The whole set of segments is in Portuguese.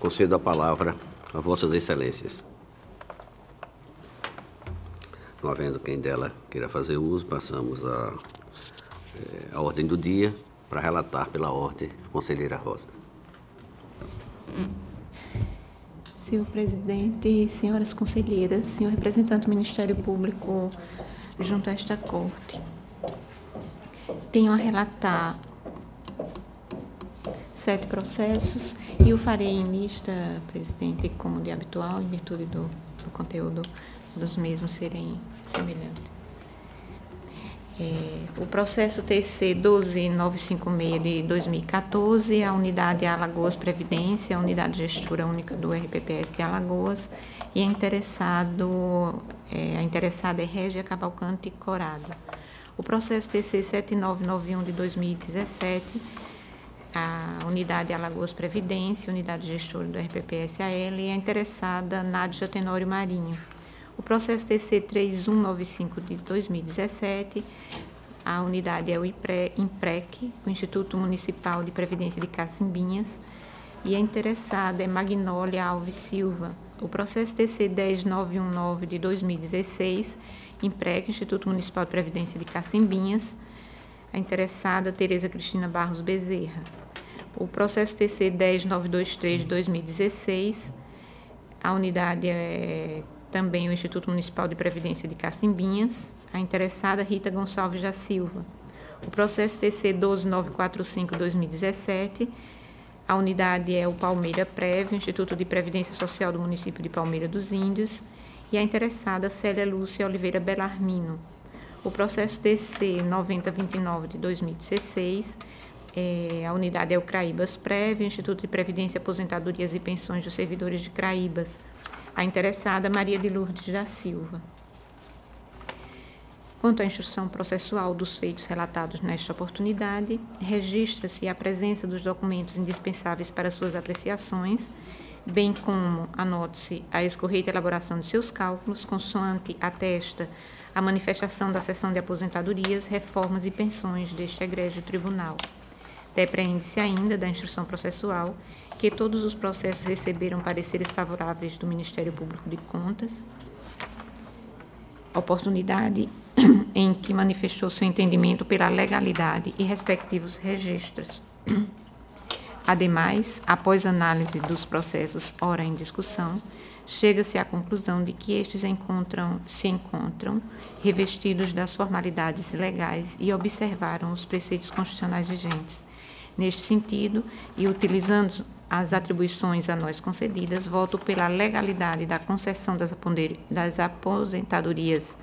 Concedo a palavra a Vossas Excelências. Não havendo quem dela queira fazer uso, passamos à ordem do dia para relatar pela ordem a conselheira Rosa. Senhor presidente, senhoras conselheiras, senhor representante do Ministério Público junto a esta corte, tenho a relatar 7 processos e o farei em lista, presidente, como de habitual, em virtude do conteúdo dos mesmos serem semelhantes. O processo TC 12956 de 2014, a unidade Alagoas Previdência, a unidade gestora única do RPPS de Alagoas, e a interessada é Régia Cavalcante Corado. O processo TC 7991 de 2017, a unidade Alagoas Previdência, unidade gestora do RPPS-AL, e a interessada Nádia Tenório Marinho. O processo TC 3195 de 2017, a unidade é o IMPREC, o Instituto Municipal de Previdência de Cacimbinhas, e a interessada é Magnólia Alves Silva. O processo TC 10919 de 2016, IMPREC, Instituto Municipal de Previdência de Cacimbinhas, a interessada Tereza Cristina Barros Bezerra. O processo TC 10923 de 2016, a unidade é também o Instituto Municipal de Previdência de Cacimbinhas, a interessada Rita Gonçalves da Silva. O processo TC 12945 de 2017, a unidade é o Palmeira Prev, Instituto de Previdência Social do município de Palmeira dos Índios, e a interessada Célia Lúcia Oliveira Belarmino. O processo TC 9029 de 2016, a unidade é o Craíbas Prev, Instituto de Previdência, Aposentadorias e Pensões dos Servidores de Craíbas. A interessada Maria de Lourdes da Silva. Quanto à instrução processual dos feitos relatados nesta oportunidade, registra-se a presença dos documentos indispensáveis para suas apreciações, bem como, anote-se, a escorreita elaboração de seus cálculos, consoante atesta a manifestação da seção de aposentadorias, reformas e pensões deste egrégio tribunal. Depreende-se ainda da instrução processual que todos os processos receberam pareceres favoráveis do Ministério Público de Contas, oportunidade em que manifestou seu entendimento pela legalidade e respectivos registros. Ademais, após análise dos processos ora em discussão, chega-se à conclusão de que estes se encontram revestidos das formalidades legais e observaram os preceitos constitucionais vigentes. Neste sentido, e utilizando as atribuições a nós concedidas, voto pela legalidade da concessão das aposentadorias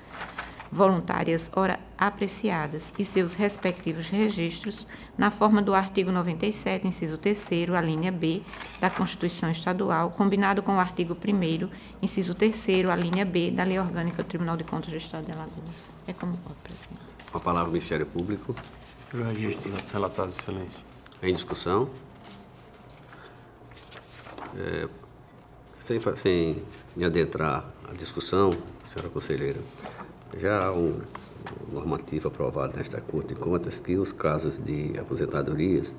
voluntárias ora apreciadas e seus respectivos registros na forma do artigo 97, inciso 3º, a linha B da Constituição Estadual, combinado com o artigo 1º, inciso 3º, a linha B da Lei Orgânica do Tribunal de Contas do Estado de Alagoas. É como voto, presidente. Com a palavra o Ministério Público. Eu registro os atos relatados, excelência. Em discussão. Sem me adentrar à discussão, senhora conselheira, já há um normativo aprovado nesta Corte de Contas que os casos de aposentadorias,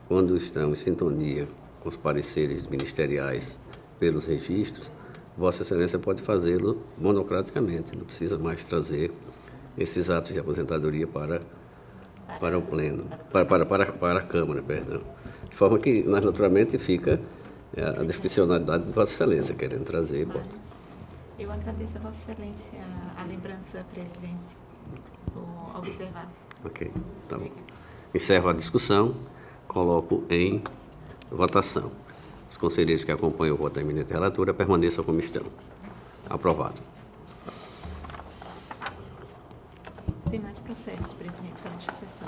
quando estão em sintonia com os pareceres ministeriais pelos registros, Vossa Excelência pode fazê-lo monocraticamente, não precisa mais trazer esses atos de aposentadoria para o Pleno, para a Câmara, perdão. De forma que, naturalmente, fica a discricionalidade de Vossa Excelência, querendo trazer, bota. Eu agradeço a Vossa Excelência a lembrança, presidente. Vou observar. Ok, tá bom. Encerro a discussão, coloco em votação. Os conselheiros que acompanham o voto da eminente relatora permaneçam como estão. Aprovado. Tem mais processos, presidente, para esta sessão.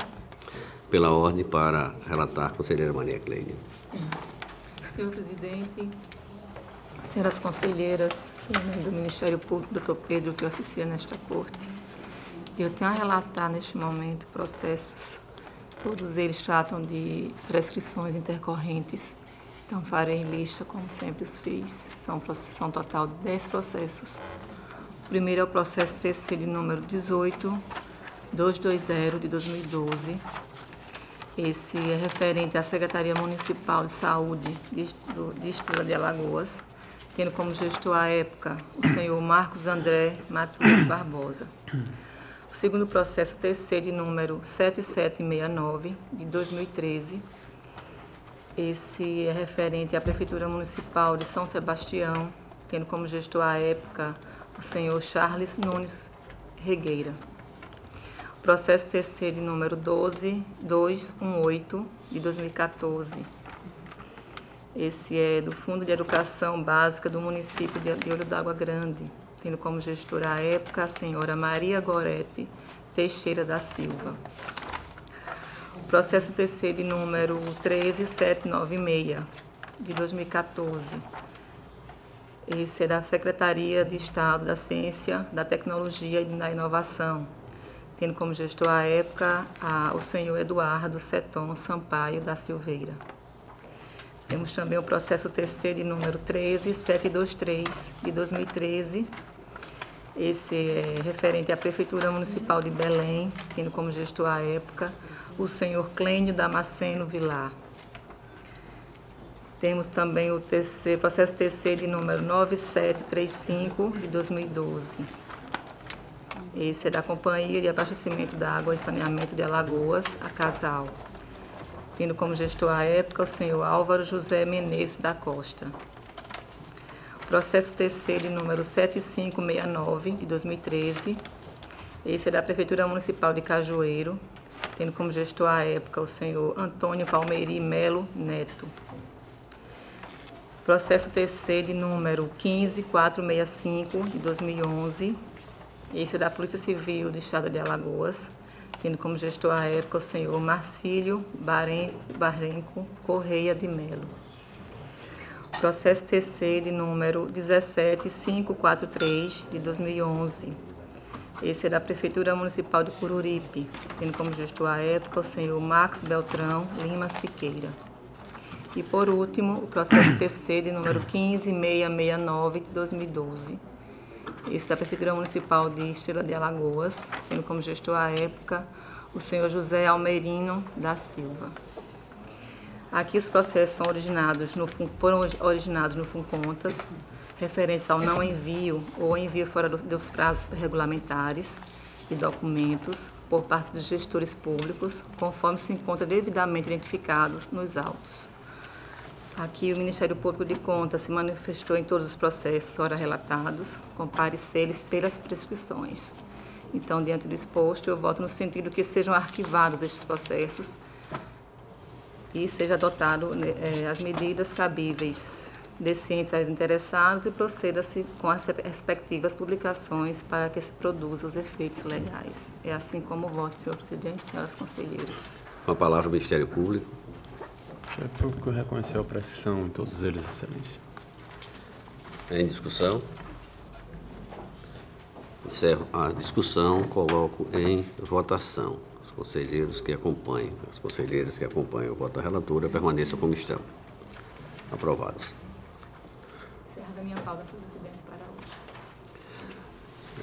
Pela ordem para relatar, conselheira Maria Cleide. Senhor presidente, senhoras conselheiras, senhor do Ministério Público, doutor Pedro, que oficia nesta corte, eu tenho a relatar neste momento processos, todos eles tratam de prescrições intercorrentes, então farei lista, como sempre os fiz, são um total de 10 processos. O primeiro é o processo TC de número 18220 de 2012, Esse é referente à Secretaria Municipal de Saúde de Estrela de Alagoas, tendo como gestor à época o senhor Marcos André Matias Barbosa. O segundo processo TC de número 7769, de 2013. Esse é referente à Prefeitura Municipal de São Sebastião, tendo como gestor à época o senhor Charles Nunes Regueira. O processo TC de número 12218, de 2014. Esse é do Fundo de Educação Básica do município de Olho d'Água Grande, tendo como gestora à época a senhora Maria Gorete Teixeira da Silva. O processo TC de número 13796, de 2014. Esse é da Secretaria de Estado da Ciência, da Tecnologia e da Inovação, tendo como gestor à época o senhor Eduardo Seton Sampaio da Silveira. Temos também o processo TC de número 13723, de 2013. Esse é referente à Prefeitura Municipal de Belém, tendo como gestor à época o senhor Clênio Damasceno Vilar. Temos também o processo TC de número 9735, de 2012. Esse é da Companhia de Abastecimento da Água e Saneamento de Alagoas, a Casal, tendo como gestor à época o senhor Álvaro José Menezes da Costa. Processo TC de número 7569, de 2013. Esse é da Prefeitura Municipal de Cajueiro, tendo como gestor à época o senhor Antônio Palmeiri Melo Neto. Processo TC de número 15465, de 2011. Esse é da Polícia Civil do Estado de Alagoas, tendo como gestor à época o senhor Marcílio Barrenco Correia de Melo. Processo TC de número 17543, de 2011. Esse é da Prefeitura Municipal de Cururipe, tendo como gestor à época o senhor Max Beltrão Lima Siqueira. E, por último, o processo TC de número 15669, de 2012. Esse da Prefeitura Municipal de Estrela de Alagoas, tendo como gestor à época o senhor José Almerino da Silva. Aqui os processos foram originados no FUNCONTAS, referentes ao não envio ou envio fora dos prazos regulamentares de documentos por parte dos gestores públicos, conforme se encontra devidamente identificados nos autos. Aqui o Ministério Público de Contas se manifestou em todos os processos ora relatados, com pareceres pelas prescrições. Então, diante do exposto, eu voto no sentido que sejam arquivados estes processos e seja adotado as medidas cabíveis de ciência aos interessados e proceda-se com as respectivas publicações para que se produzam os efeitos legais. É assim como voto, senhor presidente, senhoras conselheiras. Com a palavra o Ministério Público. O Ministério Público reconheceu a prescrição em todos eles, Excelência. Em discussão. Encerro a discussão, coloco em votação. Os conselheiros que acompanham, as conselheiras que acompanham o voto da relatora permaneçam como estão. Aprovados. Encerrada a minha pauta, senhor presidente, para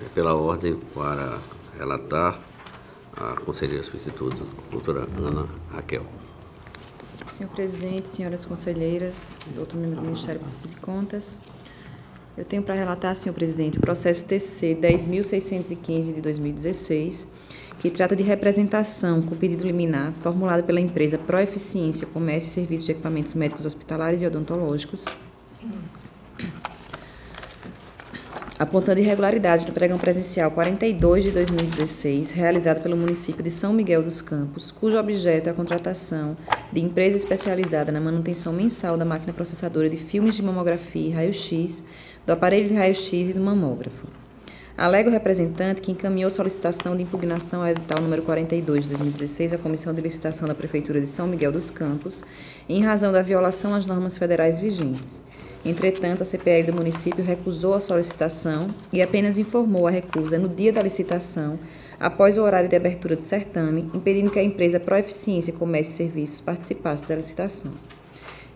hoje. Pela ordem, para relatar, a conselheira substituta, doutora Ana Raquel. Senhor presidente, senhoras conselheiras, outro membro do Ministério Público de Contas, eu tenho para relatar, senhor presidente, o processo TC 10.615 de 2016, que trata de representação com pedido liminar formulado pela empresa Proeficiência Comércio e Serviços de Equipamentos Médicos Hospitalares e Odontológicos, apontando irregularidades no pregão presencial 42 de 2016, realizado pelo município de São Miguel dos Campos, cujo objeto é a contratação de empresa especializada na manutenção mensal da máquina processadora de filmes de mamografia e raio-x, do aparelho de raio-x e do mamógrafo. Alega o representante que encaminhou solicitação de impugnação ao edital número 42 de 2016 à Comissão de Licitação da Prefeitura de São Miguel dos Campos, em razão da violação às normas federais vigentes. Entretanto, a CPL do município recusou a solicitação e apenas informou a recusa no dia da licitação, após o horário de abertura do certame, impedindo que a empresa Proeficiência Comércio e Serviços participasse da licitação.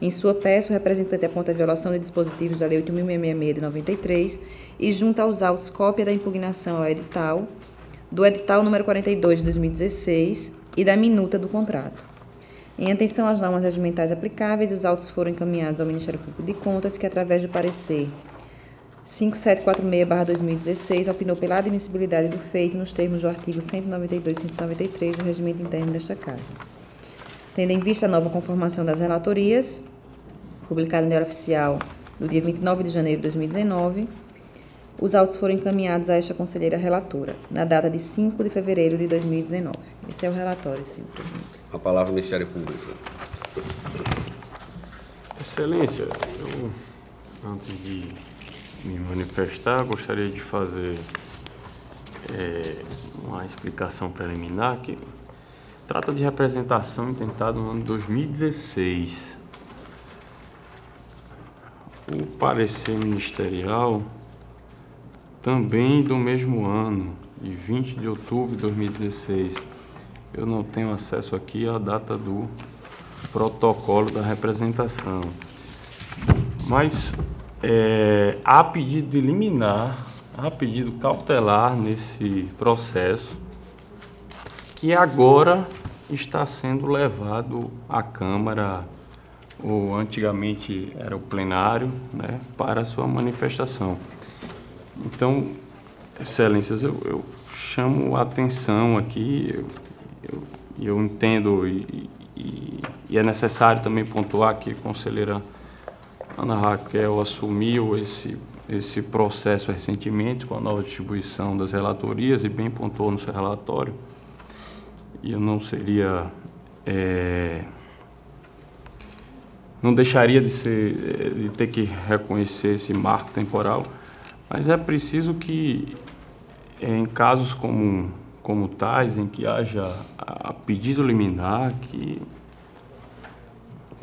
Em sua peça, o representante aponta a violação de dispositivos da Lei 8.666 de 93 e junta aos autos cópia da impugnação ao edital, do edital número 42 de 2016 e da minuta do contrato. Em atenção às normas regimentais aplicáveis, os autos foram encaminhados ao Ministério Público de Contas, que, através do parecer 5746/2016, opinou pela admissibilidade do feito nos termos do artigo 192 e 193 do Regimento Interno desta Casa. Tendo em vista a nova conformação das relatorias, publicada no Diário Oficial do dia 29 de janeiro de 2019, os autos foram encaminhados a esta conselheira relatora, na data de 5 de fevereiro de 2019. Esse é o relatório, senhor presidente. A palavra ao Ministério Público. Excelência, eu, antes de me manifestar, gostaria de fazer uma explicação preliminar que trata de representação intentada no ano 2016. O parecer ministerial, também do mesmo ano, de 20 de outubro de 2016. Eu não tenho acesso aqui à data do protocolo da representação. Mas há pedido de liminar, há pedido cautelar nesse processo, que agora está sendo levado à Câmara, ou antigamente era o plenário, né, para a sua manifestação. Então, excelências, eu chamo a atenção aqui, eu entendo e é necessário também pontuar que a conselheira Ana Raquel assumiu esse processo recentemente com a nova distribuição das relatorias e bem pontuou no seu relatório. E eu não seria... não deixaria de ter que reconhecer esse marco temporal, mas é preciso que, em casos como tais, em que haja a pedido liminar, que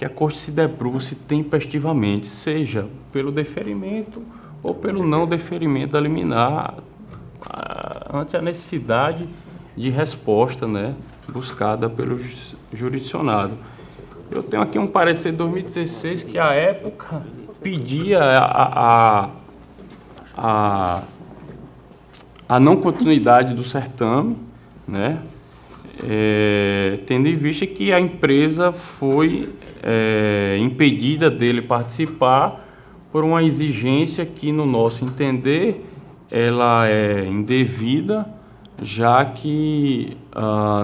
a Corte se debruce tempestivamente, seja pelo deferimento ou pelo não deferimento da liminar, ante a necessidade de resposta, né, buscada pelo jurisdicionado. Eu tenho aqui um parecer de 2016 que, à época, pedia a não continuidade do certame, né? Tendo em vista que a empresa foi impedida dele participar por uma exigência que, no nosso entender, ela é indevida, já que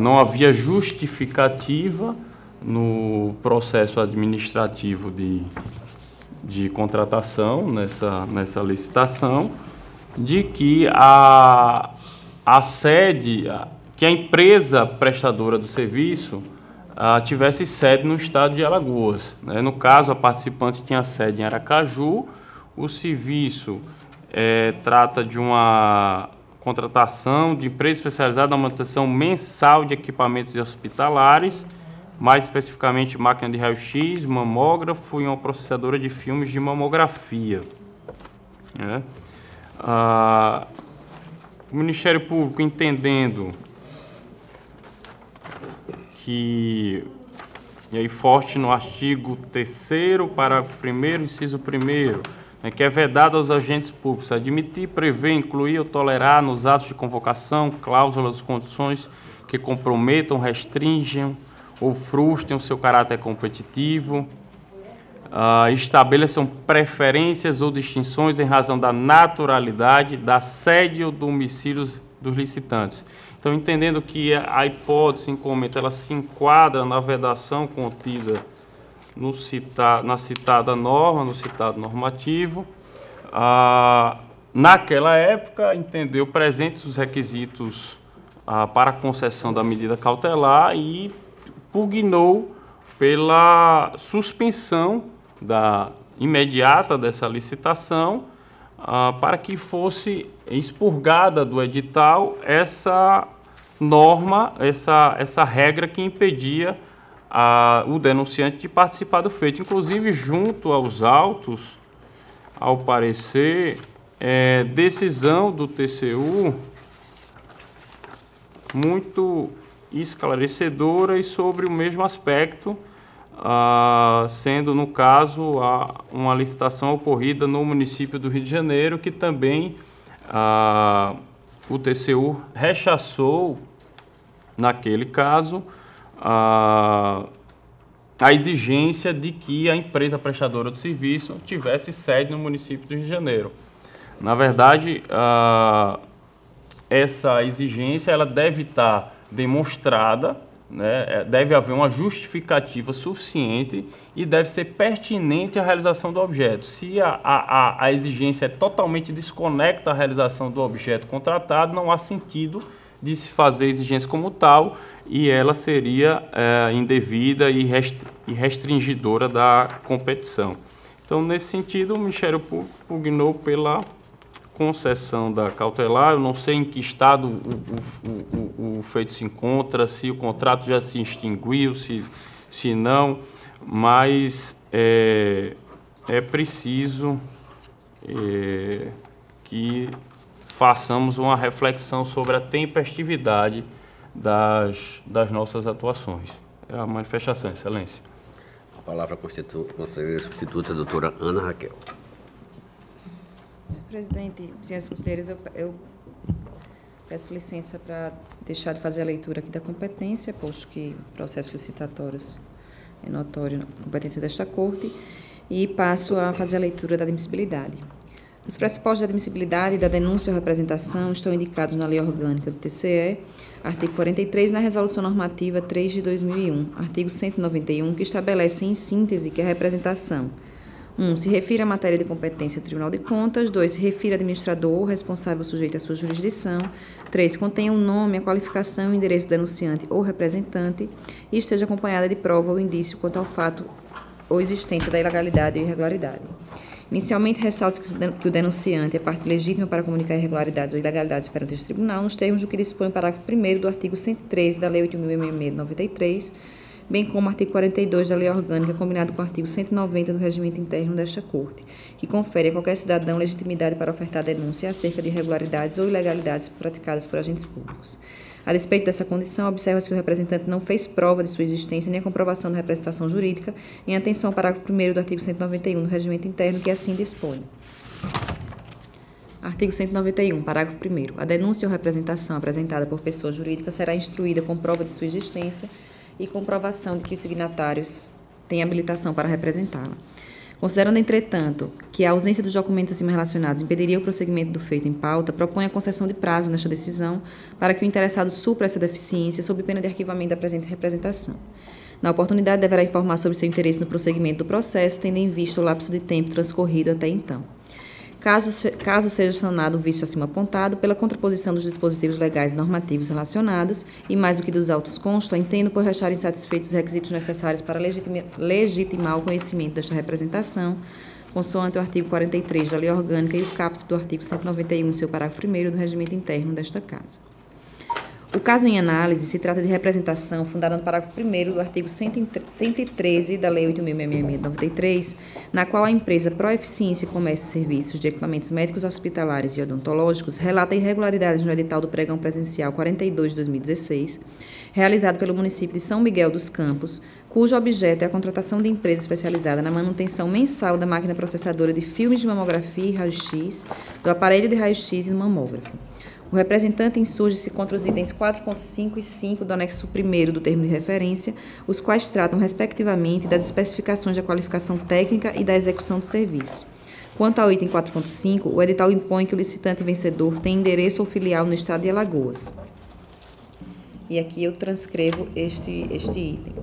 não havia justificativa no processo administrativo de contratação, nessa licitação, de que a sede, que a empresa prestadora do serviço tivesse sede no estado de Alagoas, né? No caso, a participante tinha sede em Aracaju. O serviço trata de uma contratação de empresa especializada na manutenção mensal de equipamentos hospitalares, mais especificamente máquina de raio-x, mamógrafo e uma processadora de filmes de mamografia, né? O Ministério Público, entendendo que, e aí forte no artigo 3º, parágrafo 1º, inciso 1º, né, que é vedado aos agentes públicos admitir, prever, incluir ou tolerar nos atos de convocação cláusulas ou condições que comprometam, restringam ou frustrem o seu caráter competitivo, estabeleçam preferências ou distinções em razão da naturalidade, da sede ou do domicílio dos licitantes. Então, entendendo que a hipótese em comento ela se enquadra na vedação contida na citada norma, no citado normativo, naquela época entendeu presentes os requisitos para a concessão da medida cautelar e pugnou pela suspensão imediata dessa licitação, para que fosse expurgada do edital essa norma, essa regra que impedia o denunciante de participar do feito. Inclusive, junto aos autos, ao parecer, decisão do TCU muito esclarecedora e sobre o mesmo aspecto, sendo, no caso, uma licitação ocorrida no município do Rio de Janeiro, que também o TCU rechaçou, naquele caso, a exigência de que a empresa prestadora do serviço tivesse sede no município do Rio de Janeiro. Na verdade, essa exigência ela deve estar demonstrada, né? Deve haver uma justificativa suficiente e deve ser pertinente à realização do objeto. Se a exigência é totalmente desconecta à realização do objeto contratado, não há sentido de se fazer exigência como tal e ela seria indevida e restringidora da competição. Então, nesse sentido, o Ministério Público pugnou pela concessão da cautelar. Eu não sei em que estado o feito se encontra, se o contrato já se extinguiu, se não, mas é preciso que façamos uma reflexão sobre a tempestividade das nossas atuações. É a manifestação, Excelência. A palavra conselheira substituta, doutora Ana Raquel. Senhor presidente, senhores conselheiros, eu peço licença para deixar de fazer a leitura aqui da competência, posto que processos licitatórios é notório a competência desta Corte, e passo a fazer a leitura da admissibilidade. Os pressupostos de admissibilidade da denúncia ou representação estão indicados na Lei Orgânica do TCE, artigo 43, na Resolução Normativa 3 de 2001, artigo 191, que estabelece em síntese que a representação 1. Se refere à matéria de competência do Tribunal de Contas. 2. Se refere ao administrador ou responsável sujeito à sua jurisdição. 3. Contenha o nome, a qualificação e o endereço do denunciante ou representante e esteja acompanhada de prova ou indício quanto ao fato ou existência da ilegalidade ou irregularidade. Inicialmente, ressalto que o denunciante é parte legítima para comunicar irregularidades ou ilegalidades perante este tribunal, nos termos do que dispõe o parágrafo 1º do artigo 113 da Lei 8.666 de 93, bem como o artigo 42 da Lei Orgânica, combinado com o artigo 190 do Regimento Interno desta Corte, que confere a qualquer cidadão legitimidade para ofertar denúncia acerca de irregularidades ou ilegalidades praticadas por agentes públicos. A despeito dessa condição, observa-se que o representante não fez prova de sua existência nem a comprovação da representação jurídica, em atenção ao parágrafo 1º do artigo 191 do Regimento Interno, que assim dispõe. Artigo 191, parágrafo 1º. A denúncia ou representação apresentada por pessoa jurídica será instruída com prova de sua existência e comprovação de que os signatários têm habilitação para representá-la. Considerando, entretanto, que a ausência dos documentos acima relacionados impediria o prosseguimento do feito em pauta, propõe a concessão de prazo nesta decisão para que o interessado supra essa deficiência sob pena de arquivamento da presente representação. Na oportunidade, deverá informar sobre seu interesse no prosseguimento do processo, tendo em vista o lapso de tempo transcorrido até então. Caso seja sanado o vício acima apontado, pela contraposição dos dispositivos legais e normativos relacionados, e mais do que dos autos consta, entendo por restarem satisfeitos os requisitos necessários para legitimar o conhecimento desta representação, consoante o artigo 43 da Lei Orgânica e o caput do artigo 191, seu parágrafo 1º do Regimento Interno desta Casa. O caso em análise se trata de representação fundada no parágrafo 1º do artigo 113 da Lei 8.666 de 93, na qual a empresa Proeficiência Comércio e Serviços de Equipamentos Médicos Hospitalares e Odontológicos relata irregularidades no edital do pregão presencial 42 de 2016, realizado pelo município de São Miguel dos Campos, cujo objeto é a contratação de empresa especializada na manutenção mensal da máquina processadora de filmes de mamografia e raio-x, do aparelho de raio-x e do mamógrafo. O representante insurge-se contra os itens 4.5 e 5 do anexo 1º do termo de referência, os quais tratam, respectivamente, das especificações da qualificação técnica e da execução do serviço. Quanto ao item 4.5, o edital impõe que o licitante vencedor tenha endereço ou filial no estado de Alagoas. E aqui eu transcrevo este item.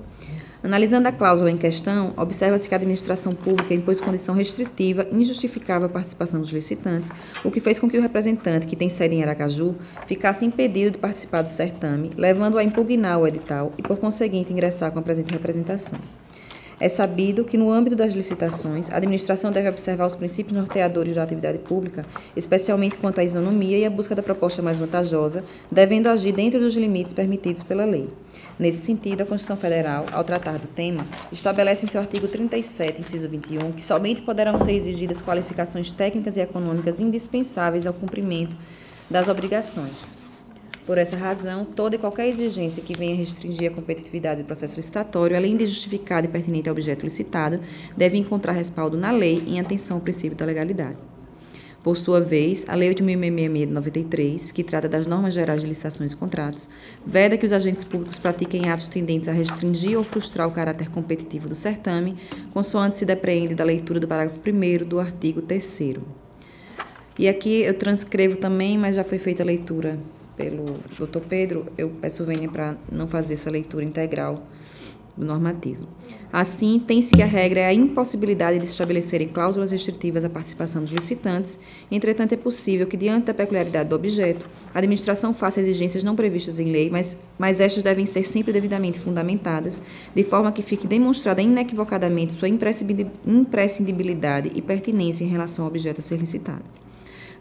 Analisando a cláusula em questão, observa-se que a administração pública impôs condição restritiva, injustificável à participação dos licitantes, o que fez com que o representante, que tem sede em Aracaju, ficasse impedido de participar do certame, levando-o a impugnar o edital e, por conseguinte, ingressar com a presente representação. É sabido que, no âmbito das licitações, a administração deve observar os princípios norteadores da atividade pública, especialmente quanto à isonomia e à busca da proposta mais vantajosa, devendo agir dentro dos limites permitidos pela lei. Nesse sentido, a Constituição Federal, ao tratar do tema, estabelece em seu artigo 37, inciso 21, que somente poderão ser exigidas qualificações técnicas e econômicas indispensáveis ao cumprimento das obrigações. Por essa razão, toda e qualquer exigência que venha restringir a competitividade do processo licitatório, além de justificada e pertinente ao objeto licitado, deve encontrar respaldo na lei em atenção ao princípio da legalidade. Por sua vez, a Lei 8.666 de 93, que trata das normas gerais de licitações e contratos, veda que os agentes públicos pratiquem atos tendentes a restringir ou frustrar o caráter competitivo do certame, consoante se depreende da leitura do parágrafo 1º do artigo 3º. E aqui eu transcrevo também, mas já foi feita a leitura pelo Dr. Pedro, eu peço vênia para não fazer essa leitura integral do normativo. Assim, tem-se que a regra é a impossibilidade de se estabelecerem cláusulas restritivas à participação dos licitantes, entretanto é possível que, diante da peculiaridade do objeto, a administração faça exigências não previstas em lei, mas estas devem ser sempre devidamente fundamentadas, de forma que fique demonstrada inequivocadamente sua imprescindibilidade e pertinência em relação ao objeto a ser licitado.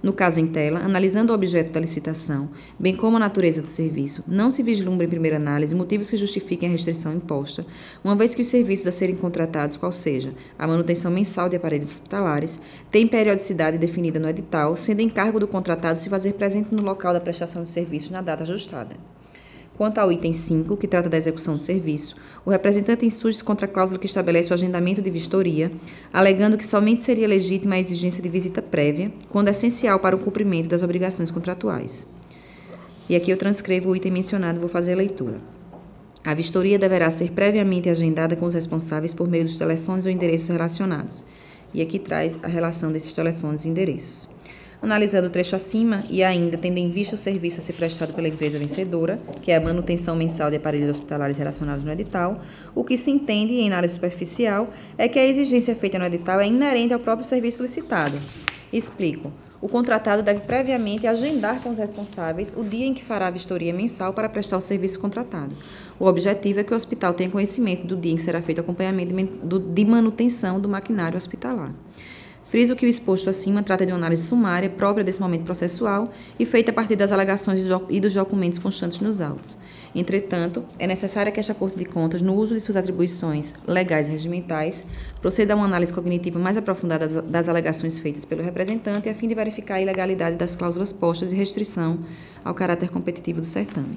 No caso em tela, analisando o objeto da licitação, bem como a natureza do serviço, não se vislumbra em primeira análise motivos que justifiquem a restrição imposta, uma vez que os serviços a serem contratados, qual seja a manutenção mensal de aparelhos hospitalares, têm periodicidade definida no edital, sendo encargo do contratado se fazer presente no local da prestação de serviços na data ajustada. Quanto ao item 5, que trata da execução do serviço, o representante insurge-se contra a cláusula que estabelece o agendamento de vistoria, alegando que somente seria legítima a exigência de visita prévia, quando é essencial para o cumprimento das obrigações contratuais. E aqui eu transcrevo o item mencionado e vou fazer a leitura. A vistoria deverá ser previamente agendada com os responsáveis por meio dos telefones ou endereços relacionados. E aqui traz a relação desses telefones e endereços. Analisando o trecho acima e ainda tendo em vista o serviço a ser prestado pela empresa vencedora, que é a manutenção mensal de aparelhos hospitalares relacionados no edital, o que se entende, em análise superficial, é que a exigência feita no edital é inerente ao próprio serviço licitado. Explico. O contratado deve previamente agendar com os responsáveis o dia em que fará a vistoria mensal para prestar o serviço contratado. O objetivo é que o hospital tenha conhecimento do dia em que será feito o acompanhamento de manutenção do maquinário hospitalar. Friso que o exposto acima trata de uma análise sumária própria desse momento processual e feita a partir das alegações e dos documentos constantes nos autos. Entretanto, é necessário que esta Corte de Contas, no uso de suas atribuições legais e regimentais, proceda a uma análise cognitiva mais aprofundada das alegações feitas pelo representante a fim de verificar a ilegalidade das cláusulas postas e restrição ao caráter competitivo do certame.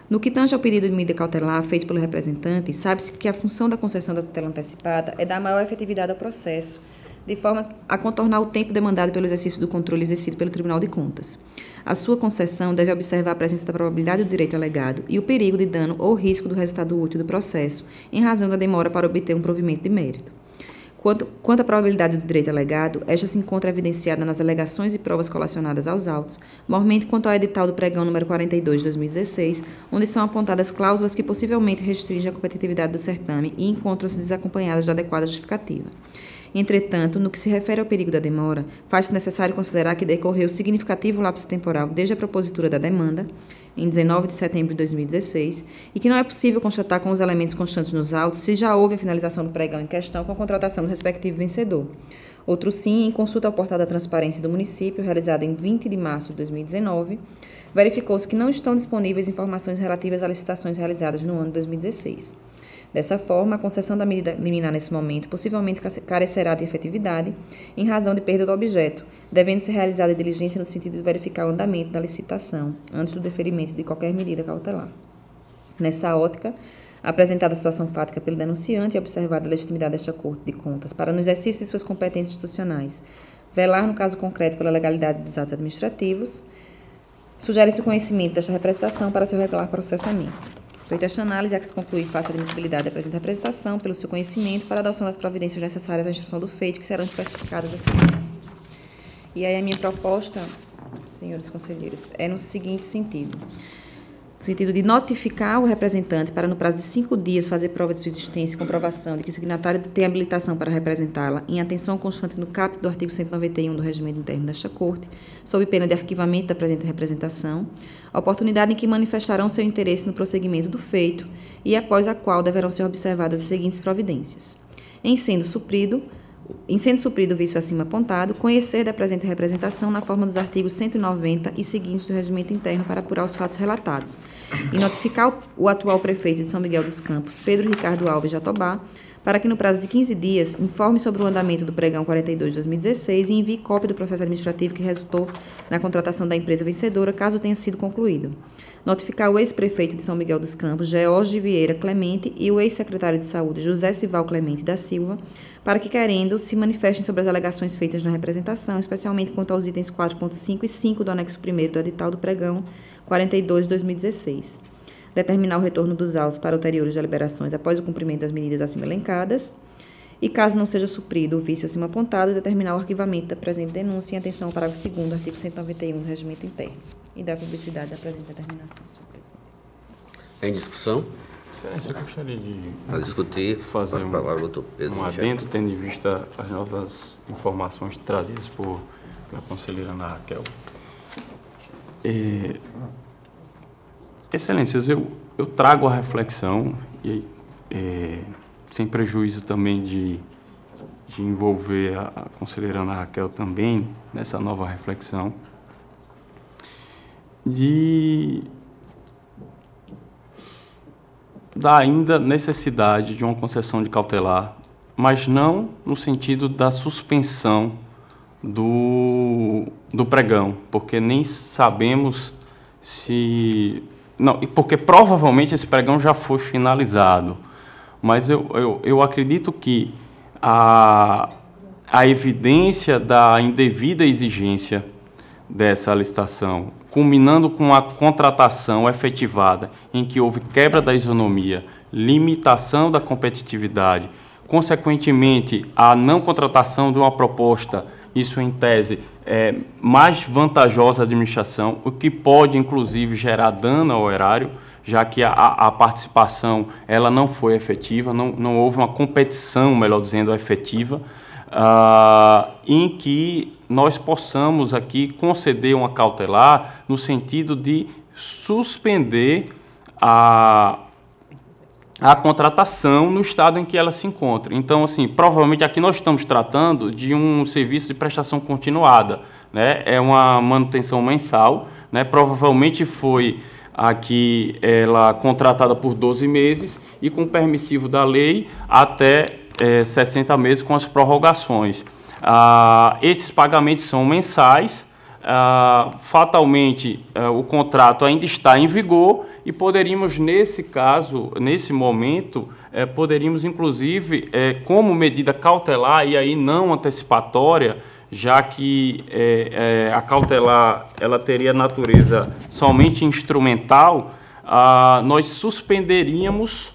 No que tange ao pedido de medida cautelar feito pelo representante, sabe-se que a função da concessão da tutela antecipada é dar maior efetividade ao processo, de forma a contornar o tempo demandado pelo exercício do controle exercido pelo Tribunal de Contas. A sua concessão deve observar a presença da probabilidade do direito alegado e o perigo de dano ou risco do resultado útil do processo, em razão da demora para obter um provimento de mérito. Quanto à probabilidade do direito alegado, esta se encontra evidenciada nas alegações e provas colacionadas aos autos, mormente quanto ao edital do pregão número 42 de 2016, onde são apontadas cláusulas que possivelmente restringem a competitividade do certame e encontram-se desacompanhadas de adequada justificativa. Entretanto, no que se refere ao perigo da demora, faz-se necessário considerar que decorreu significativo lapso temporal desde a propositura da demanda, em 19 de setembro de 2016, e que não é possível constatar com os elementos constantes nos autos se já houve a finalização do pregão em questão com a contratação do respectivo vencedor. Outro sim, em consulta ao portal da Transparência do município, realizada em 20 de março de 2019, verificou-se que não estão disponíveis informações relativas a licitações realizadas no ano de 2016. Dessa forma, a concessão da medida liminar nesse momento possivelmente carecerá de efetividade em razão de perda do objeto, devendo ser realizada a diligência no sentido de verificar o andamento da licitação antes do deferimento de qualquer medida cautelar. Nessa ótica, apresentada a situação fática pelo denunciante e observada a legitimidade desta Corte de Contas para, no exercício de suas competências institucionais, velar no caso concreto pela legalidade dos atos administrativos, sugere-se o conhecimento desta representação para seu regular processamento. Feita esta análise, há que se concluir face à admissibilidade da presente representação, pelo seu conhecimento, para a adoção das providências necessárias à instrução do feito, que serão especificadas a seguir. E aí a minha proposta, senhores conselheiros, é no seguinte sentido. No sentido de notificar o representante para, no prazo de 5 dias, fazer prova de sua existência e comprovação de que o signatário tem habilitação para representá-la, em atenção constante no caput do artigo 191 do Regimento Interno desta Corte, sob pena de arquivamento da presente representação, a oportunidade em que manifestarão seu interesse no prosseguimento do feito e após a qual deverão ser observadas as seguintes providências. Em sendo suprido o vício acima apontado, conhecer da presente representação na forma dos artigos 190 e seguintes do Regimento Interno para apurar os fatos relatados, e notificar o atual prefeito de São Miguel dos Campos, Pedro Ricardo Alves Jatobá, para que no prazo de 15 dias informe sobre o andamento do pregão 42 de 2016 e envie cópia do processo administrativo que resultou na contratação da empresa vencedora, caso tenha sido concluído. Notificar o ex-prefeito de São Miguel dos Campos, George Vieira Clemente, e o ex-secretário de Saúde, José Sival Clemente da Silva, para que, querendo, se manifestem sobre as alegações feitas na representação, especialmente quanto aos itens 4.5 e 5 do anexo 1º do edital do pregão 42 de 2016. Determinar o retorno dos autos para ulteriores deliberações após o cumprimento das medidas acima elencadas e, caso não seja suprido o vício acima apontado, determinar o arquivamento da presente denúncia em atenção ao parágrafo 2º, artigo 191 do Regimento Interno e da publicidade da presente determinação, senhor presidente. Em discussão? Excelência, eu gostaria de Para discutir, fazer um adendo, tendo em vista as novas informações trazidas pela conselheira Ana Raquel. Excelências, eu trago a reflexão, e sem prejuízo também de envolver a conselheira Ana Raquel também nessa nova reflexão, da ainda necessidade de uma concessão de cautelar, mas não no sentido da suspensão do pregão, porque nem sabemos se... Não, porque provavelmente esse pregão já foi finalizado, mas eu acredito que a evidência da indevida exigência dessa licitação, culminando com a contratação efetivada, em que houve quebra da isonomia, limitação da competitividade, consequentemente, a não contratação de uma proposta, isso em tese, mais vantajosa à administração, o que pode, inclusive, gerar dano ao erário, já que a participação ela não foi efetiva, não houve uma competição, melhor dizendo, efetiva, em que nós possamos aqui conceder uma cautelar no sentido de suspender a contratação no estado em que ela se encontra. Então, assim, provavelmente aqui nós estamos tratando de um serviço de prestação continuada, né? É uma manutenção mensal, né? Provavelmente foi aqui ela contratada por 12 meses e com permissivo da lei até 60 meses com as prorrogações. Esses pagamentos são mensais, fatalmente o contrato ainda está em vigor e poderíamos, nesse caso, nesse momento, poderíamos inclusive, como medida cautelar e aí não antecipatória, já que a cautelar ela teria natureza somente instrumental, nós suspenderíamos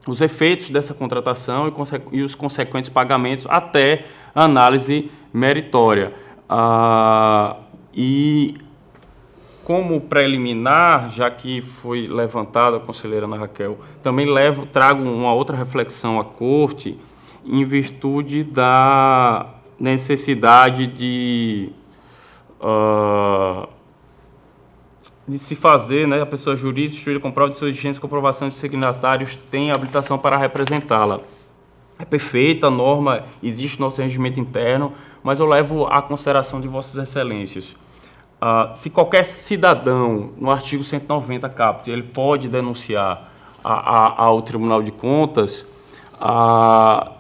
os efeitos dessa contratação e os consequentes pagamentos até a análise meritória. E como preliminar, já que foi levantada a conselheira Ana Raquel, também trago uma outra reflexão à Corte em virtude da necessidade de se fazer, né, a pessoa jurídica instruída com prova de sua exigência e comprovação de signatários tem habilitação para representá-la. É perfeita a norma, existe no nosso regimento interno, mas eu levo à consideração de Vossas Excelências. Se qualquer cidadão, no artigo 190 caput, ele pode denunciar ao Tribunal de Contas, a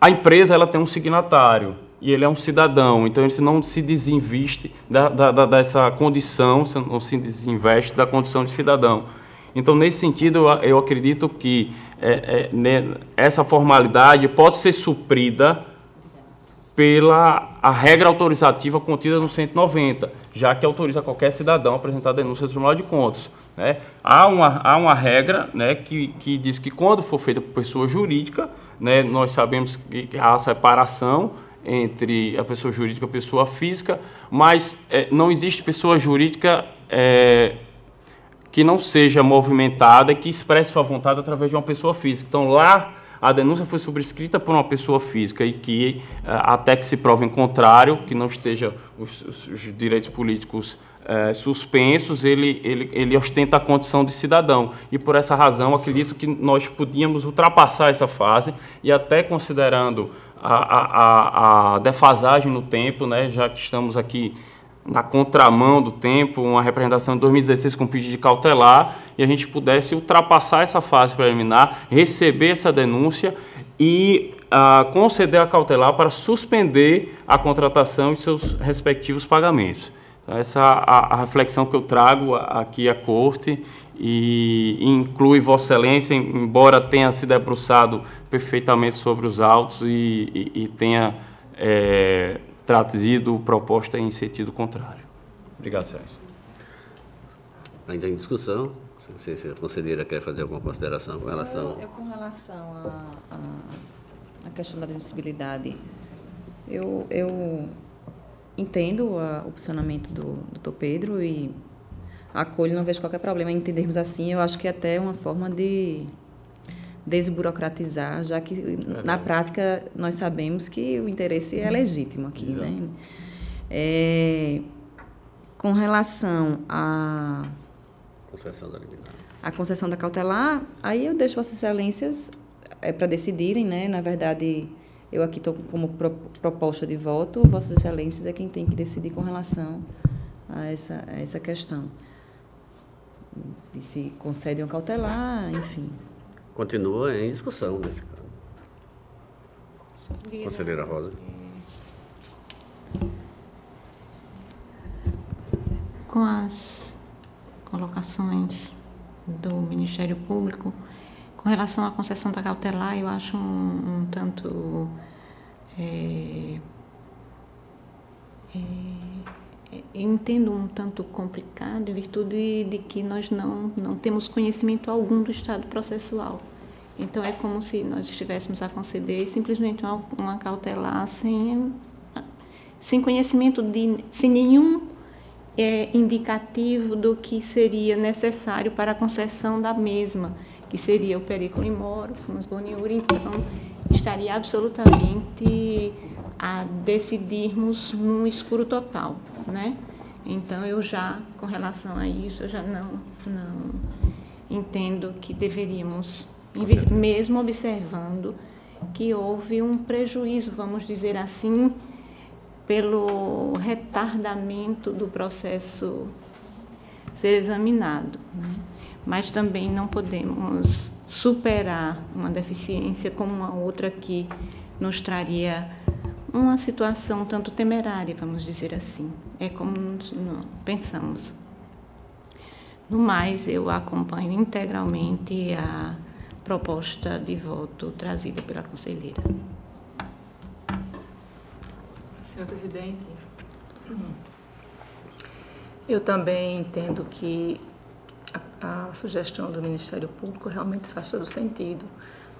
empresa ela tem um signatário, e ele é um cidadão, então ele não se desinveste dessa condição, não se desinveste da condição de cidadão. Então, nesse sentido, eu acredito que essa formalidade pode ser suprida pela regra autorizativa contida no 190, já que autoriza qualquer cidadão a apresentar denúncia ao Tribunal de Contas, né? Há uma regra, né, que diz que quando for feita por pessoa jurídica, né, nós sabemos que há a separação entre a pessoa jurídica e a pessoa física, mas não existe pessoa jurídica que não seja movimentada e que expresse sua vontade através de uma pessoa física. Então, lá, a denúncia foi subscrita por uma pessoa física e que, até que se prove em contrário, que não esteja os direitos políticos suspensos, ele ostenta a condição de cidadão. E, por essa razão, acredito que nós podíamos ultrapassar essa fase e até considerando a defasagem no tempo, né, já que estamos aqui na contramão do tempo, uma representação de 2016 com pedido de cautelar, e a gente pudesse ultrapassar essa fase preliminar, receber essa denúncia e conceder a cautelar para suspender a contratação e seus respectivos pagamentos. Então, essa é a reflexão que eu trago aqui à Corte, e inclui Vossa Excelência, embora tenha se debruçado perfeitamente sobre os autos e tenha trazido proposta em sentido contrário. Obrigado, Excelência. Ainda em discussão, não sei se a conselheira quer fazer alguma consideração com relação... Com relação à questão da admissibilidade, eu entendo o posicionamento do doutor Pedro e acolho, não vejo qualquer problema em entendermos assim. Eu acho que é até uma forma de desburocratizar, já que na prática nós sabemos que o interesse é legítimo aqui, né? Com relação à concessão da liminar, a concessão da cautelar, aí eu deixo Vossas Excelências para decidirem, né? Na verdade, eu aqui estou como proposta de voto, Vossas Excelências é quem tem que decidir com relação a essa questão. E se concede uma cautelar, enfim. Continua em discussão nesse caso. Conselheira Rosa. Com as colocações do Ministério Público, com relação à concessão da cautelar, eu acho um tanto entendo um tanto complicado, em virtude de que nós não temos conhecimento algum do estado processual. Então, é como se nós estivéssemos a conceder simplesmente uma cautelar sem conhecimento, sem nenhum indicativo do que seria necessário para a concessão da mesma, que seria o periculum in moro, fumus boniuri. Então, estaria absolutamente a decidirmos num escuro total, né? Então, eu já, com relação a isso, eu já não entendo que deveríamos, mesmo observando que houve um prejuízo, vamos dizer assim, pelo retardamento do processo ser examinado, né? Mas também não podemos superar uma deficiência como uma outra que nos traria uma situação tanto temerária, vamos dizer assim. É como pensamos. No mais, eu acompanho integralmente a proposta de voto trazida pela conselheira. Senhor presidente, eu também entendo que a sugestão do Ministério Público realmente faz todo sentido,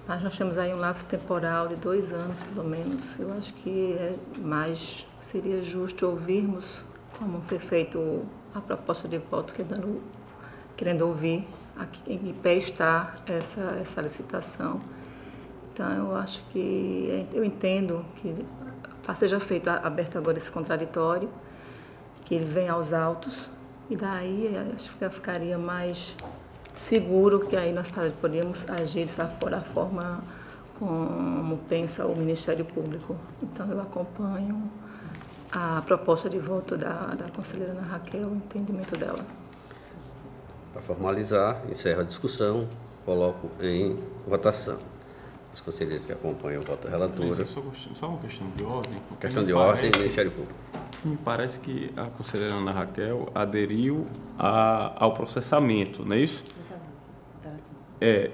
mas nós temos aí um lapso temporal de 2 anos, pelo menos. Eu acho que seria justo ouvirmos como foi feito a proposta de voto, querendo ouvir em que pé está essa licitação. Então, eu entendo que seja feito aberto agora esse contraditório, que ele venha aos autos, e daí acho que ficaria mais seguro, que aí nós podíamos agir dessa forma como pensa o Ministério Público. Então, eu acompanho a proposta de voto da conselheira Ana Raquel, o entendimento dela. Para formalizar, encerro a discussão, coloco em votação. Os conselheiros que acompanham o voto da relatora. Só uma questão de ordem. Questão de ordem do Ministério Público. Me parece que a conselheira Ana Raquel aderiu ao processamento, não é isso?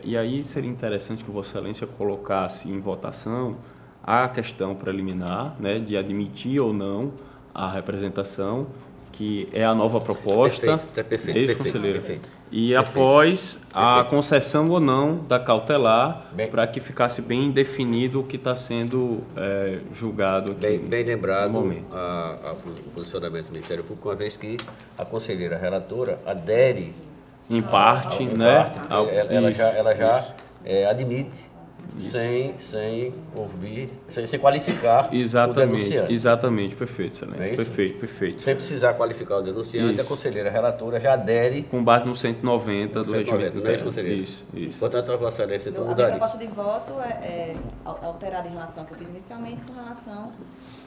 E aí seria interessante que Vossa Excelência colocasse em votação a questão preliminar, né, de admitir ou não a representação, que é a nova proposta. Perfeito. E após a concessão ou não da cautelar, para que ficasse bem definido o que está sendo julgado aqui. Bem lembrado o posicionamento do Ministério Público, uma vez que a conselheira relatora adere em parte, né? Ela já admite sem ouvir, sem qualificar o denunciante. Exatamente, perfeito, excelência. É perfeito. Sem precisar qualificar o denunciante, a conselheira relatora já adere... Com base no 190 do regimento interno. Isso. Portanto, a Vossa Excelência então mudaria. A proposta de voto é alterada em relação ao que eu fiz inicialmente, com relação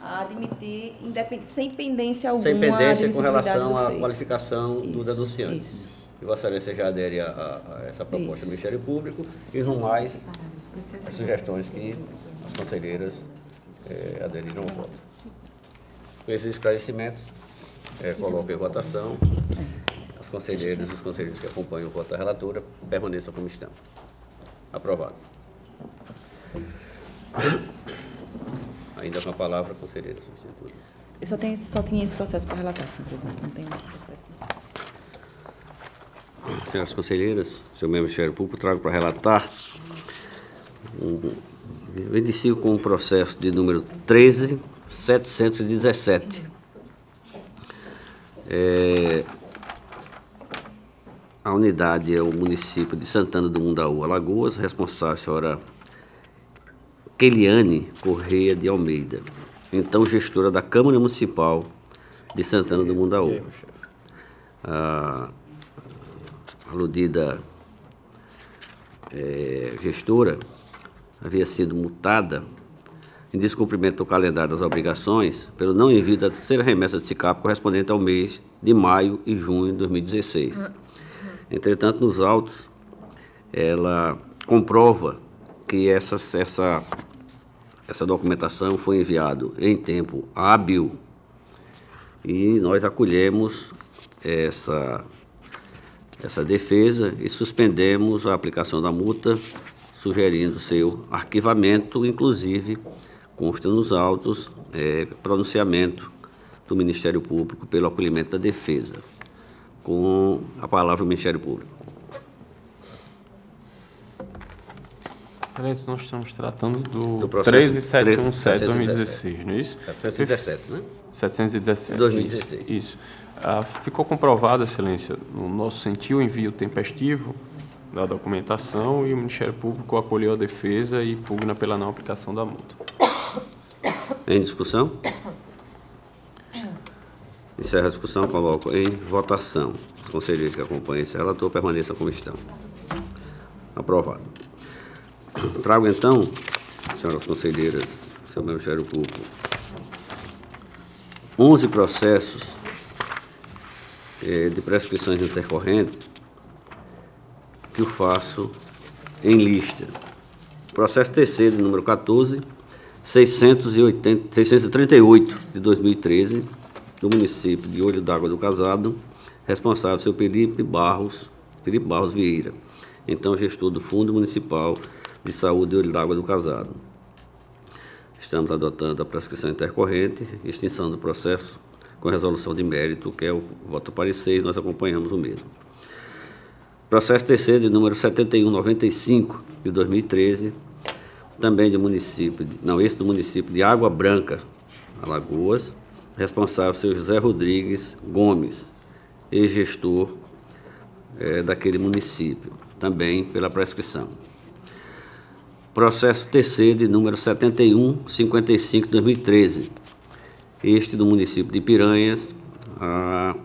a admitir, sem pendência alguma, sem pendência com admissibilidade relação do à feito. qualificação do denunciante. Isso. E Vossa Excelência já adere a essa proposta do Ministério Público e no mais as sugestões que as conselheiras aderiram ao voto. Com esses esclarecimentos, coloco em votação. As conselheiras e os conselheiros que acompanham o voto da relatora permaneçam como estão. Aprovados. Ainda com a palavra, a conselheira substituta. Eu só tinha esse processo para relatar, senhor presidente. Não tem mais processo. Senhoras conselheiras, senhor Ministério Público, trago para relatar eu inicio com o processo de número 13.717. A unidade é o município de Santana do Mundaú, Alagoas, responsável a senhora Keliane Correia de Almeida, então gestora da Câmara Municipal de Santana do Mundaú. A aludida gestora havia sido multada em descumprimento do calendário das obrigações pelo não envio da terceira remessa de SICAP correspondente ao mês de maio e junho de 2016. Entretanto, nos autos, ela comprova que essa documentação foi enviada em tempo hábil e nós acolhemos essa defesa e suspendemos a aplicação da multa, sugerindo seu arquivamento, inclusive consta nos autos pronunciamento do Ministério Público pelo acolhimento da defesa. Com a palavra o Ministério Público. Nós estamos tratando do processo 13.717 de 2016, não é isso? 717, né? 717. 2016. Isso. Ficou comprovado, Excelência, no nosso sentido, o envio tempestivo da documentação e o Ministério Público acolheu a defesa e pugna pela não aplicação da multa. Em discussão? Encerra a discussão, coloco em votação. Os conselheiros que acompanham esse relator permaneçam como estão. Aprovado. Trago então, senhoras conselheiras, senhor Ministério Público, 11 processos de prescrições intercorrentes que eu faço em lista. Processo terceiro, de número 14.638 de 2013, do município de Olho d'Água do Casado, responsável seu Felipe Barros Vieira, então gestor do Fundo Municipal de Saúde de Olho d'Água do Casado. Estamos adotando a prescrição intercorrente, extinção do processo com resolução de mérito, que é o voto parecer, e nós acompanhamos o mesmo. Processo terceiro, de número 7195 de 2013, também do município, do município de Água Branca, Alagoas, responsável seu José Rodrigues Gomes, ex-gestor daquele município, também pela prescrição. Processo terceiro, de número 7155 de 2013, este do município de Piranhas, a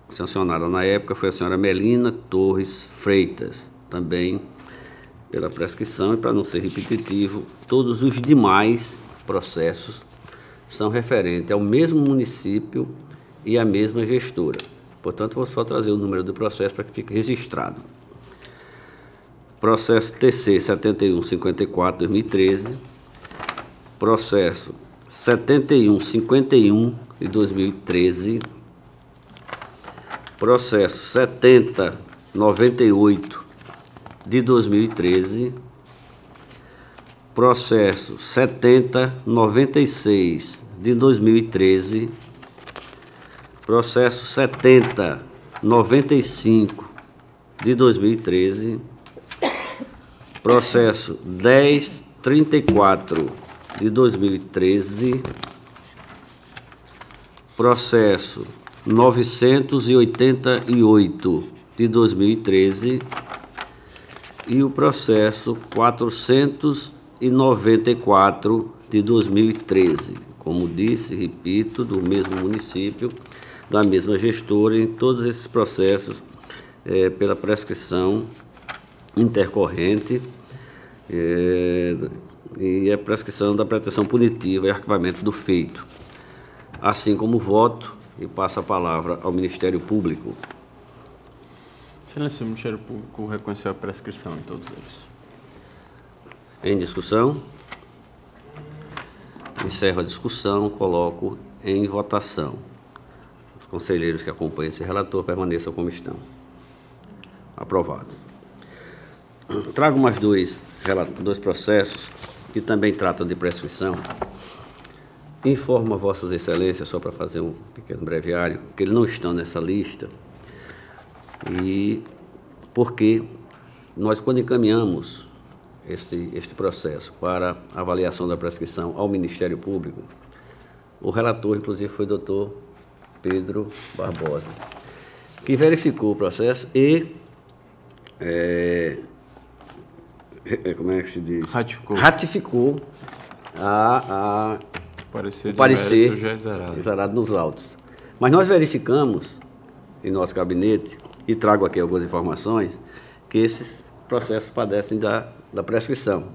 sancionada na época foi a senhora Melina Torres Freitas, também pela prescrição, e para não ser repetitivo, todos os demais processos são referentes ao mesmo município e à mesma gestora. Portanto, vou só trazer o número do processo para que fique registrado. Processo TC 7154 2013, processo 7151 de 2013, processo 7098 de 2013, processo 7096 de 2013, processo 7095 de 2013, processo 1034 de 2013, processo 988 de 2013 e o processo 401 294 de 2013. Como disse, repito, do mesmo município, da mesma gestora, em todos esses processos pela prescrição intercorrente e a prescrição da pretensão punitiva e arquivamento do feito. Assim como voto e passo a palavra ao Ministério Público. Excelência, o Ministério Público reconheceu a prescrição em todos eles. Em discussão? Encerro a discussão, coloco em votação. Os conselheiros que acompanham esse relator permaneçam como estão. Aprovados. Trago mais dois processos que também tratam de prescrição. Informo a Vossas Excelências, só para fazer um pequeno breviário, que eles não estão nessa lista, e porque nós, quando encaminhamos este processo para avaliação da prescrição ao Ministério Público, o relator, inclusive, foi o doutor Pedro Barbosa, que verificou o processo e, como é que se diz? Ratificou o parecer já exarado nos autos. Mas nós verificamos em nosso gabinete, e trago aqui algumas informações, que esses processos padecem da prescrição.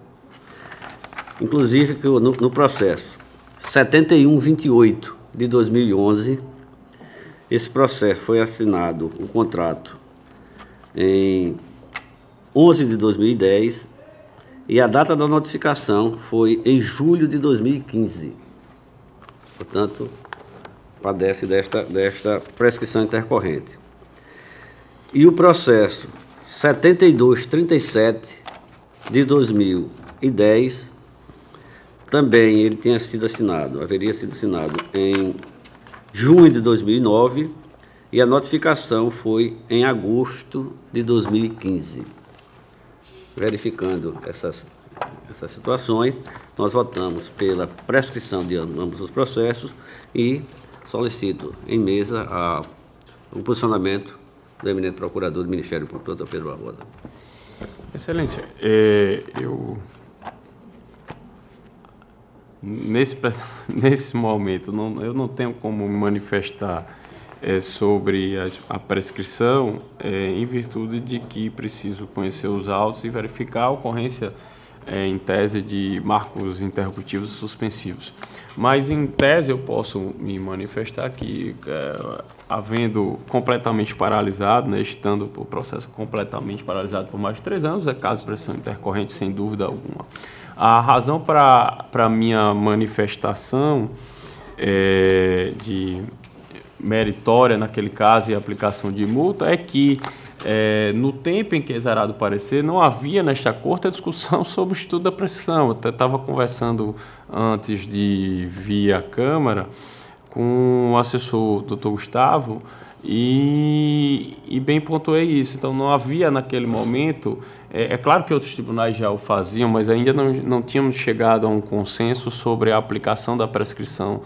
Inclusive, que no processo 7128 de 2011, esse processo foi assinado, o contrato, em 11 de 2010, e a data da notificação foi em julho de 2015. Portanto, padece desta prescrição intercorrente. E o processo 7237 de 2010, também ele haveria sido assinado em junho de 2009, e a notificação foi em agosto de 2015. Verificando essas situações, nós votamos pela prescrição de ambos os processos e solicito em mesa o posicionamento do eminente procurador do Ministério Público, doutor Pedro Barbosa. Excelência, eu nesse momento eu não tenho como me manifestar sobre a prescrição, em virtude de que preciso conhecer os autos e verificar a ocorrência em tese de marcos interruptivos e suspensivos. Mas, em tese, eu posso me manifestar que, havendo completamente paralisado, estando o processo completamente paralisado por mais de 3 anos, é caso de prescrição intercorrente, sem dúvida alguma. A razão para minha manifestação de meritória, naquele caso, e aplicação de multa, é que, no tempo em que é exarado o parecer, não havia nesta corte a discussão sobre o estudo da prescrição. Eu até estava conversando antes de vir à Câmara com o assessor doutor Gustavo e bem pontuei isso. Então, não havia naquele momento, é claro que outros tribunais já o faziam, mas ainda não tínhamos chegado a um consenso sobre a aplicação da prescrição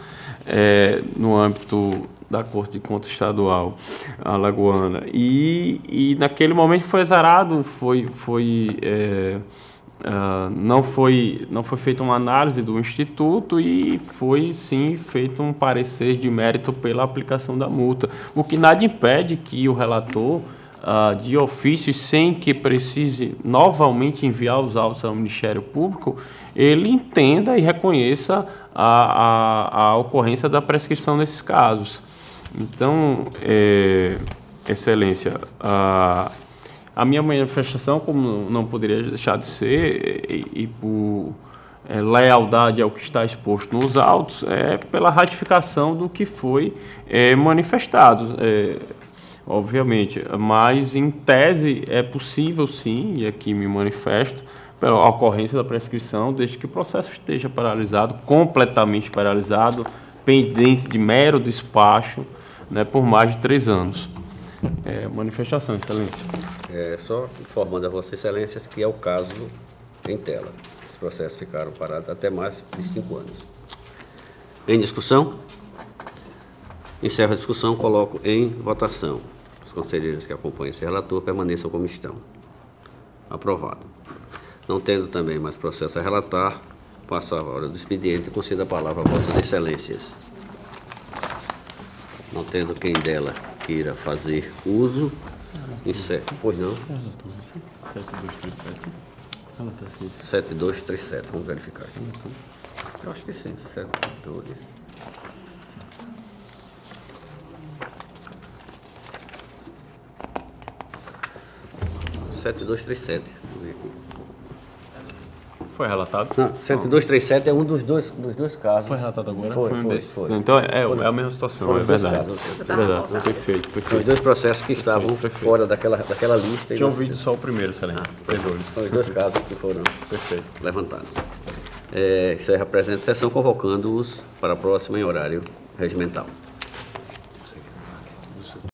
no âmbito da Corte de Contas Estadual alagoana. E naquele momento foi exarado, não foi feita uma análise do Instituto e foi, sim, feito um parecer de mérito pela aplicação da multa, o que nada impede que o relator, de ofício, sem que precise novamente enviar os autos ao Ministério Público, ele entenda e reconheça a ocorrência da prescrição nesses casos. Então, Excelência, a minha manifestação, como não poderia deixar de ser, e por lealdade ao que está exposto nos autos, é pela ratificação do que foi manifestado, obviamente. Mas, em tese, é possível, sim, e aqui me manifesto, pela ocorrência da prescrição, desde que o processo esteja paralisado, completamente paralisado, pendente de mero despacho, por mais de 3 anos. Manifestação, Excelência. Só informando a Vossas Excelências que é o caso em tela. Os processos ficaram parados até mais de 5 anos. Em discussão? Encerro a discussão, coloco em votação. Os conselheiros que acompanham esse relator permaneçam como estão. Aprovado. Não tendo também mais processo a relatar, passo a hora do expediente e concedo a palavra a Vossas Excelências. Não tendo quem dela queira fazer uso, encerro. Pois não? 7237, vamos verificar aqui. Eu acho que sim, 72. Foi relatado? Não, 7237 é um dos dois casos. Foi relatado agora? Foi um desses. foi. Então é a mesma situação, Foram é dois verdade. casos. É verdade, perfeito, São os perfeito. dois processos que estavam Perfeito. fora daquela lista. Tinha ouvido só o primeiro, Excelência. Perdoe. São os dois casos que foram Perfeito. levantados. Encerra a presente sessão, convocando-os para a próxima em horário regimental.